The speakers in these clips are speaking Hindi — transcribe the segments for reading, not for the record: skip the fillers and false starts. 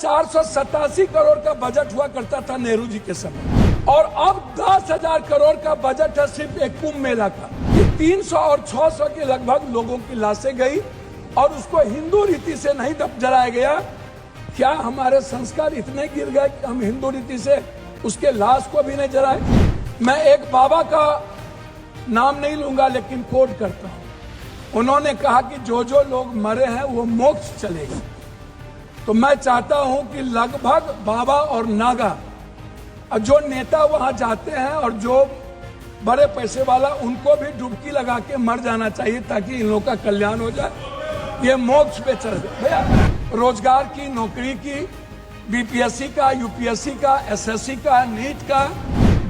487 करोड़ का बजट हुआ करता था नेहरू जी के समय, और अब 10,000 करोड़ का बजट है सिर्फ एक कुंभ मेला का। 300 और 600 के लगभग लोगों की लाशें गई और उसको हिंदू रीति से नहीं जलाया गया। क्या हमारे संस्कार इतने गिर गए कि हम हिंदू रीति से उसके लाश को भी नहीं जलाए? मैं एक बाबा का नाम नहीं लूंगा लेकिन कोट करता हूं। उन्होंने कहा कि जो जो लोग मरे हैं वो मोक्ष चलेगा। तो मैं चाहता हूं कि लगभग बाबा और नागा जो नेता वहां जाते हैं और जो बड़े पैसे वाला, उनको भी डुबकी लगा के मर जाना चाहिए ताकि इन लोगों का कल्याण हो जाए, ये मोक्ष पे चल जाए। भैया रोजगार की, नौकरी की, बीपीएससी का, यूपीएससी का, एसएससी का, नीट का।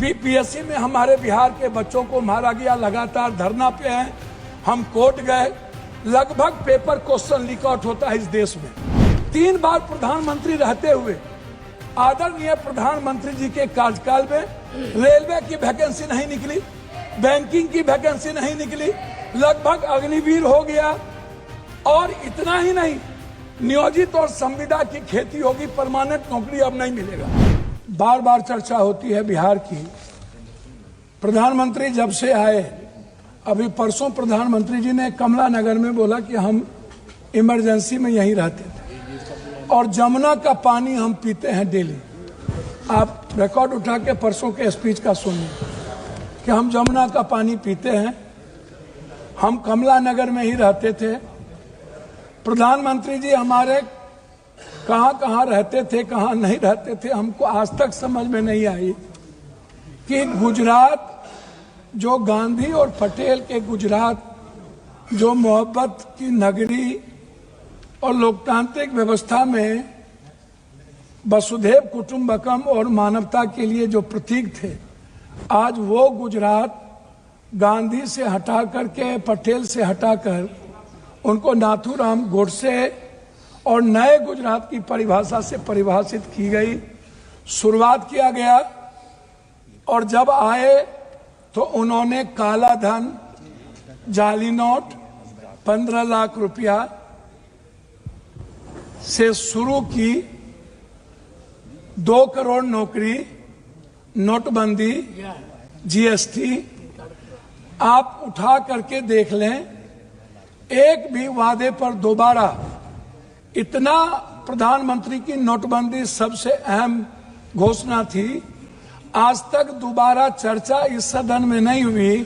बीपीएससी में हमारे बिहार के बच्चों को मारा गया, लगातार धरना पे हैं, हम कोर्ट गए। लगभग पेपर क्वेश्चन लीक आउट होता है इस देश में। 3 बार प्रधानमंत्री रहते हुए आदरणीय प्रधानमंत्री जी के कार्यकाल में रेलवे की वैकेंसी नहीं निकली, बैंकिंग की वैकेंसी नहीं निकली, लगभग अग्निवीर हो गया। और इतना ही नहीं, नियोजित और संविदा की खेती होगी, परमानेंट नौकरी अब नहीं मिलेगा। बार बार चर्चा होती है बिहार की। प्रधानमंत्री जब से आए, अभी परसों प्रधानमंत्री जी ने कमला नगर में बोला कि हम इमरजेंसी में यहीं रहते थे और जमुना का पानी हम पीते हैं डेली। आप रिकॉर्ड उठा के परसों के स्पीच का सुनिए कि हम जमुना का पानी पीते हैं, हम कमला नगर में ही रहते थे। प्रधानमंत्री जी हमारे कहाँ कहाँ रहते थे, कहाँ नहीं रहते थे, हमको आज तक समझ में नहीं आई कि गुजरात, जो गांधी और पटेल के गुजरात, जो मोहब्बत की नगरी और लोकतांत्रिक व्यवस्था में वसुधैव कुटुंबकम और मानवता के लिए जो प्रतीक थे, आज वो गुजरात गांधी से हटा करके, पटेल से हटाकर उनको नाथूराम गोडसे और नए गुजरात की परिभाषा से परिभाषित की गई। शुरुआत किया गया और जब आए तो उन्होंने काला धन, जाली नोट, 15 लाख रुपया से शुरू की, 2 करोड़ नौकरी, नोटबंदी, जीएसटी। आप उठा करके देख लें, एक भी वादे पर दोबारा, इतना प्रधानमंत्री की नोटबंदी सबसे अहम घोषणा थी, आज तक दोबारा चर्चा इस सदन में नहीं हुई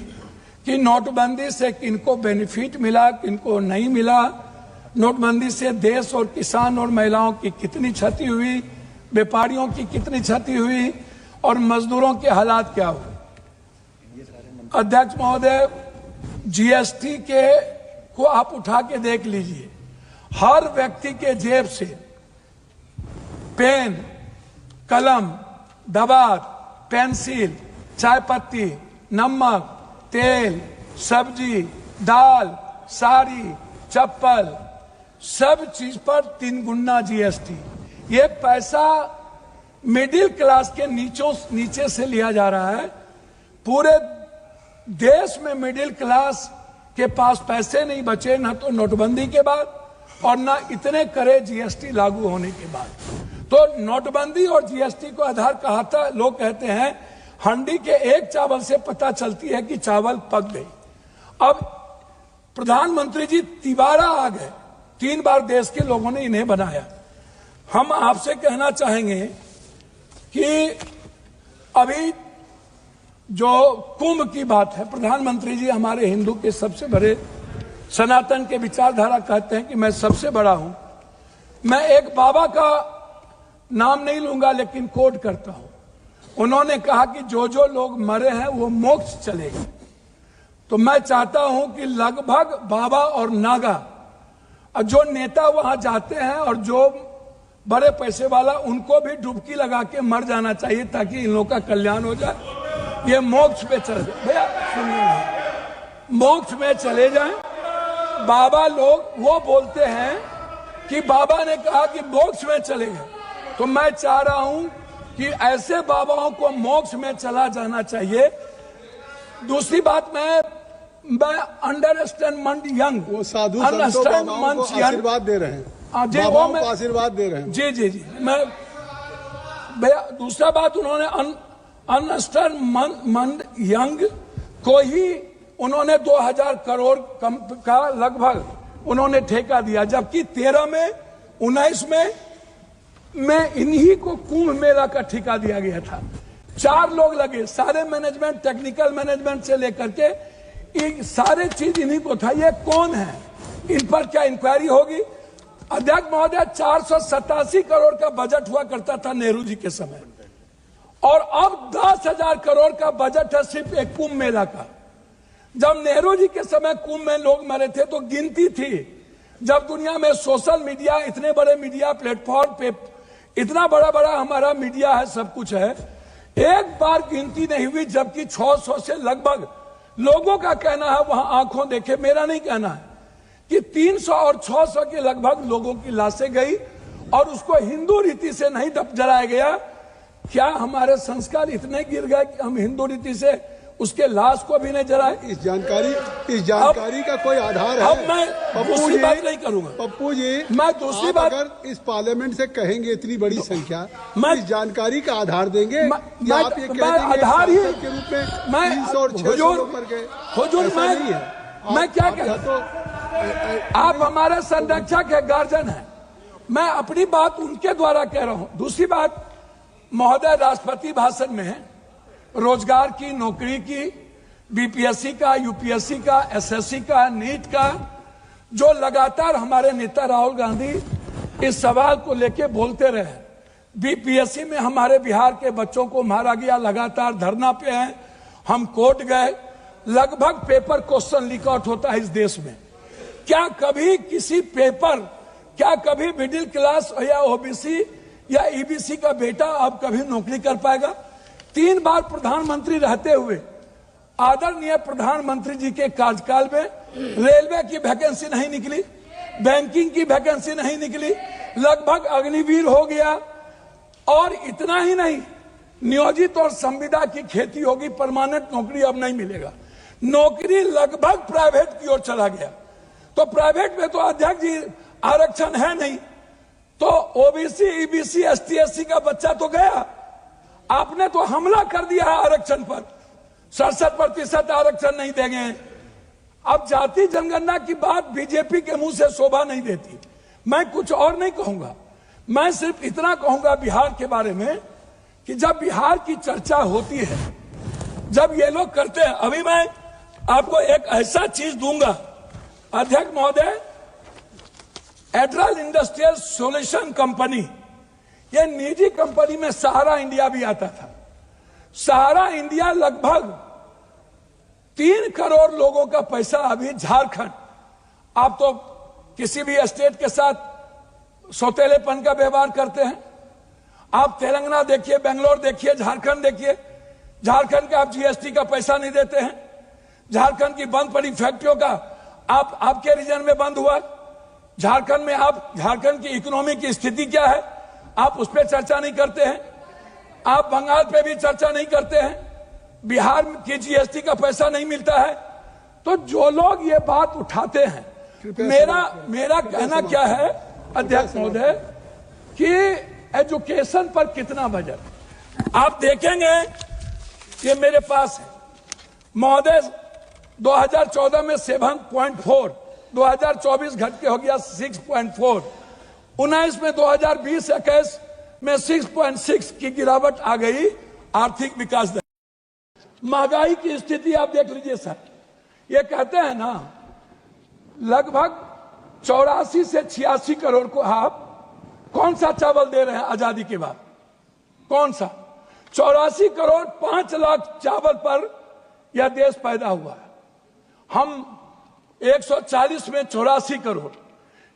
कि नोटबंदी से किनको बेनिफिट मिला, किनको नहीं मिला, नोटबंदी से देश और किसान और महिलाओं की कितनी क्षति हुई, व्यापारियों की कितनी क्षति हुई और मजदूरों के हालात क्या हुए। अध्यक्ष महोदय, जीएसटी के को आप उठा के देख लीजिए, हर व्यक्ति के जेब से पेन, कलम, दवात, पेंसिल, चाय पत्ती, नमक, तेल, सब्जी, दाल, साड़ी, चप्पल, सब चीज पर 3 गुना जीएसटी। ये पैसा मिडिल क्लास के नीचे से लिया जा रहा है। पूरे देश में मिडिल क्लास के पास पैसे नहीं बचे, ना तो नोटबंदी के बाद और ना इतने करे जीएसटी लागू होने के बाद। तो नोटबंदी और जीएसटी को आधार कहता, लोग कहते हैं हंडी के एक चावल से पता चलती है कि चावल पक गई। अब प्रधानमंत्री जी तिबारा आ गए, 3 बार देश के लोगों ने इन्हें बनाया। हम आपसे कहना चाहेंगे कि अभी जो कुंभ की बात है, प्रधानमंत्री जी हमारे हिंदू के सबसे बड़े, सनातन के विचारधारा कहते हैं कि मैं सबसे बड़ा हूं। मैं एक बाबा का नाम नहीं लूंगा लेकिन कोट करता हूं। उन्होंने कहा कि जो जो लोग मरे हैं वो मोक्ष चलेगा। तो मैं चाहता हूं कि लगभग बाबा और नागा जो नेता वहां जाते हैं और जो बड़े पैसे वाला, उनको भी डुबकी लगा के मर जाना चाहिए ताकि इन लोगों का कल्याण हो जाए, ये मोक्ष पे चले जाए। भैया सुनिए, मोक्ष में चले जाएं। बाबा लोग वो बोलते हैं कि बाबा ने कहा कि मोक्ष में चले गए, तो मैं चाह रहा हूं कि ऐसे बाबाओं को मोक्ष में चला जाना चाहिए। दूसरी बात, मैं अंडरस्टैंड यंग, वो साधु संतों को आशीर्वाद दे रहे हैं। जी बाबाओं को आशीर्वाद दे रहे हैं। जी जी जी मैं भैया दूसरा बात उन्होंने अनस्टर मंद यंग को ही उन्होंने 2000 करोड़ का लगभग उन्होंने ठेका दिया, जबकि 13 में 19 में इन्हीं को कुंभ मेला का ठेका दिया गया था। 4 लोग लगे, सारे मैनेजमेंट, टेक्निकल मैनेजमेंट से लेकर के ये सारे चीज इन्हीं को था। ये कौन है, इन पर क्या इंक्वायरी होगी? अध्यक्ष महोदय 487 करोड़ का बजट हुआ करता था नेहरू जी के समय, और अब 10,000 करोड़ का बजट है सिर्फ एक कुंभ मेला का। जब नेहरू जी के समय कुंभ में लोग मरे थे तो गिनती थी। जब दुनिया में सोशल मीडिया, इतने बड़े मीडिया प्लेटफॉर्म पे इतना बड़ा बड़ा हमारा मीडिया है, सब कुछ है, एक बार गिनती नहीं हुई, जबकि 600 से लगभग लोगों का कहना है, वहां आंखों देखे, मेरा नहीं कहना है, कि 300 और 600 के लगभग लोगों की लाशें गई और उसको हिंदू रीति से नहीं जलाया गया। क्या हमारे संस्कार इतने गिर गए कि हम हिंदू रीति से उसके लाश को भी नहीं जलाए? इस जानकारी का कोई आधार है? अब मैं दूसरी बात नहीं करूंगा। पप्पू जी, मैं दूसरी बात, अगर इस पार्लियामेंट से कहेंगे इतनी बड़ी संख्या, मैं इस जानकारी का आधार देंगे या आप ये कह देंगे आधार ही के रूप में 300 और 600 पर गए? हुजूर मैं क्या कहता तो आप हमारे संरक्षक है, गार्जियन है, मैं अपनी बात उनके द्वारा कह रहा हूं। दूसरी बात, महोदय राष्ट्रपति भाषण में रोजगार की, नौकरी की, बीपीएससी का, यूपीएससी का, एसएससी का, नीट का, जो लगातार हमारे नेता राहुल गांधी इस सवाल को लेके बोलते रहे। बीपीएससी में हमारे बिहार के बच्चों को मारा गया, लगातार धरना पे हैं, हम कोर्ट गए, लगभग पेपर क्वेश्चन लीक आउट होता है इस देश में। क्या कभी किसी पेपर, क्या कभी मिडिल क्लास या ओबीसी या ईबीसी का बेटा अब कभी नौकरी कर पाएगा? 3 बार प्रधानमंत्री रहते हुए आदरणीय प्रधानमंत्री जी के कार्यकाल में रेलवे की वैकेंसी नहीं निकली, बैंकिंग की वैकेंसी नहीं निकली, लगभग अग्निवीर हो गया। और इतना ही नहीं, नियोजित और संविदा की खेती होगी, परमानेंट नौकरी अब नहीं मिलेगा, नौकरी लगभग प्राइवेट की ओर चला गया। तो प्राइवेट में तो अध्यक्ष जी आरक्षण है नहीं, तो ओबीसी, ईबीसी, एसटी, एससी का बच्चा तो गया। आपने तो हमला कर दिया है आरक्षण पर, 67% आरक्षण नहीं देंगे। अब जाति जनगणना की बात बीजेपी के मुंह से शोभा नहीं देती। मैं कुछ और नहीं कहूंगा, मैं सिर्फ इतना कहूंगा बिहार के बारे में कि जब बिहार की चर्चा होती है, जब ये लोग करते हैं, अभी मैं आपको एक ऐसा चीज दूंगा अध्यक्ष महोदय, एड्रल इंडस्ट्रियल सॉल्यूशन कंपनी, ये निजी कंपनी में सहारा इंडिया भी आता था। सहारा इंडिया लगभग 3 करोड़ लोगों का पैसा अभी झारखंड, आप तो किसी भी स्टेट के साथ सौतेलेपन का व्यवहार करते हैं। आप तेलंगाना देखिए, बेंगलोर देखिए, झारखंड देखिए, झारखंड का आप जीएसटी का पैसा नहीं देते हैं। झारखंड की बंद पड़ी फैक्ट्रियों का आपके रीजन में बंद हुआ। झारखंड में आप, झारखंड की इकोनॉमी की स्थिति क्या है, आप उस पर चर्चा नहीं करते हैं। आप बंगाल पे भी चर्चा नहीं करते हैं। बिहार की जीएसटी का पैसा नहीं मिलता है। तो जो लोग ये बात उठाते हैं, मेरा कहना क्या है अध्यक्ष महोदय, कि एजुकेशन पर कितना बजट आप देखेंगे, ये मेरे पास है महोदय, 2014 में 7.4, 2024 घट के हो गया 6.4, 19 में 2020-21 में 6.6 की गिरावट आ गई आर्थिक विकास दर। महंगाई की स्थिति आप देख लीजिए सर, ये कहते हैं ना लगभग 84 से 86 करोड़ को आप कौन सा चावल दे रहे हैं आजादी के बाद, कौन सा? 84 करोड़ 5 लाख चावल पर यह देश पैदा हुआ है। हम 140 में 84 करोड़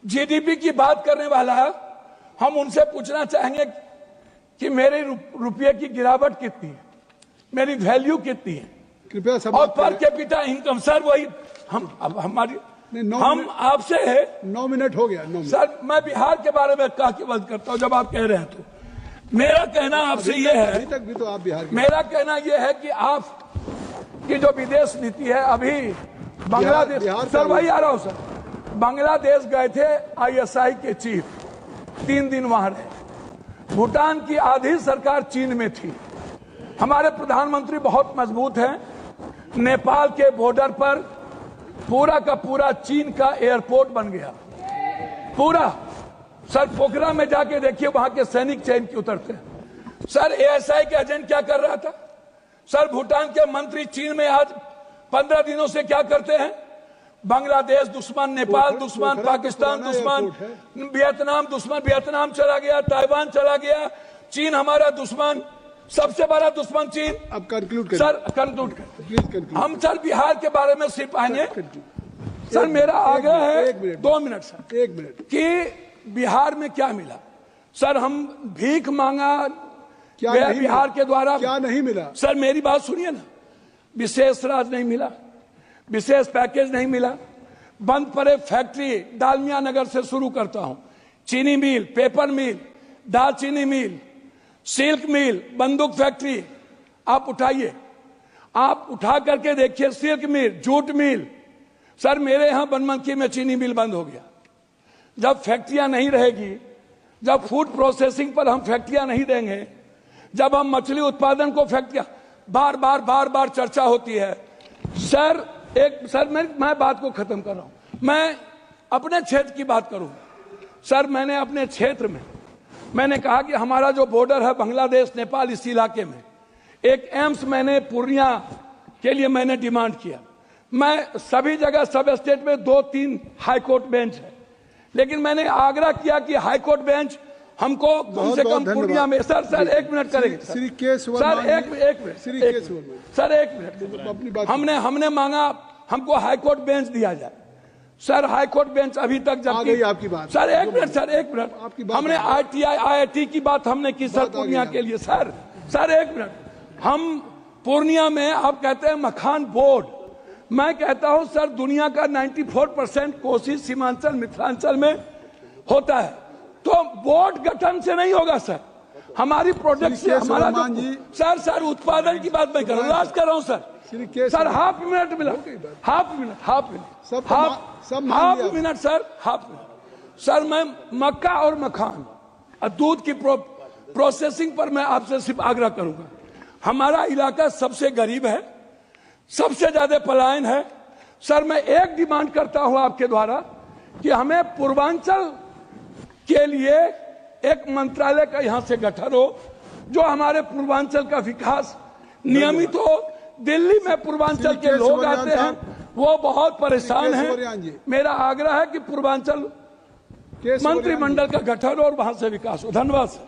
जीडीपी की बात करने वाला है। हम उनसे पूछना चाहेंगे कि मेरे रुपये की गिरावट कितनी है, मेरी वैल्यू कितनी है, कृपया सब, और पर कैपिटा इनकम सर वही हम आपसे है। 9 मिनट हो गया। 9 मिनट सर, मैं बिहार के बारे में कह के बात करता हूं जब आप कह रहे हैं। तो मेरा कहना आपसे ये है, अभी तक भी तो आप बिहार, मेरा कहना ये है कि आप की जो विदेश नीति है, अभी बांग्लादेश, सर वही आ रहा हूं सर, बांग्लादेश गए थे ISI के चीफ, 3 दिन वहां रहे। भूटान की आधी सरकार चीन में थी। हमारे प्रधानमंत्री बहुत मजबूत हैं। नेपाल के बॉर्डर पर पूरा का पूरा चीन का एयरपोर्ट बन गया, पूरा। सर पोखरा में जाके देखिए, वहां के सैनिक चैन के उतरते हैं। सर ASI के एजेंट क्या कर रहा था? सर भूटान के मंत्री चीन में आज 15 दिनों से क्या करते हैं? बांग्लादेश दुश्मन, नेपाल दुश्मन, पाकिस्तान दुश्मन, वियतनाम दुश्मन, वियतनाम चला गया, ताइवान चला गया, चीन हमारा दुश्मन, सबसे बड़ा दुश्मन चीन। अब कंक्लूड सर कंक्लूड कर। हम सर बिहार के बारे में सिर्फ आएंगे। सर मेरा आग्रह है 2 मिनट सर, 1 मिनट, कि बिहार में क्या मिला? सर हम भीख मांगा क्या बिहार के द्वारा, क्या नहीं मिला? सर मेरी बात सुनिए ना। विशेष राज नहीं मिला, विशेष पैकेज नहीं मिला, बंद पड़े फैक्ट्री। डालमिया नगर से शुरू करता हूं, चीनी मिल, पेपर मिल, दालचीनी मिल, सिल्क मिल, बंदूक फैक्ट्री आप उठाइए, आप उठा करके देखिए। सिल्क मिल, जूट मिल। सर मेरे यहां बनमनखी में चीनी मिल बंद हो गया। जब फैक्ट्रियां नहीं रहेगी, जब फूड प्रोसेसिंग पर हम फैक्ट्रियां नहीं देंगे, जब हम मछली उत्पादन को फैक्ट्रियां, बार बार चर्चा होती है। सर मैं बात को खत्म कर रहा हूं। मैं अपने क्षेत्र की बात करूं। सर मैंने अपने क्षेत्र में मैंने कहा कि हमारा जो बॉर्डर है बांग्लादेश नेपाल, इस इलाके में एक एम्स मैंने पूर्णिया के लिए मैंने डिमांड किया। मैं सभी जगह सब स्टेट में 2-3 हाई कोर्ट बेंच है, लेकिन मैंने आग्रह किया कि हाई कोर्ट बेंच हमको कम से कम पूर्णिया में। सर 1 मिनट करेंगे सर, एक मिनट अपनी बात। हमने मांगा हमको हाई कोर्ट बेंच दिया जाए। सर हाई कोर्ट बेंच अभी तक जबकि आपकी बात। सर एक मिनट हमने IIT की बात हमने की सर पूर्णिया के लिए। सर 1 मिनट, हम पूर्णिया में आप कहते हैं मखान बोर्ड, मैं कहता हूं सर दुनिया का 94% कोशिश सीमांचल मिथिलांचल में होता है, तो बोर्ड गठन से नहीं होगा सर, हमारी प्रोडक्ट से हमारा सर उत्पादन की बात मैं कर रहा हूँ। कर रहा हूँ सर हाफ मिनट मिला, हाफ मिनट सर मैं मक्का और मखान और दूध की प्रोसेसिंग पर मैं आपसे सिर्फ आग्रह करूंगा। हमारा इलाका सबसे गरीब है, सबसे ज्यादा पलायन है। सर मैं एक डिमांड करता हूं आपके द्वारा कि हमें पूर्वांचल के लिए एक मंत्रालय का यहां से गठन हो, जो हमारे पूर्वांचल का विकास नियमित हो। दिल्ली में पूर्वांचल के लोग आते हैं, वो बहुत परेशान हैं। मेरा आग्रह है कि पूर्वांचल मंत्रिमंडल का गठन और वहां से विकास हो। धन्यवाद सर।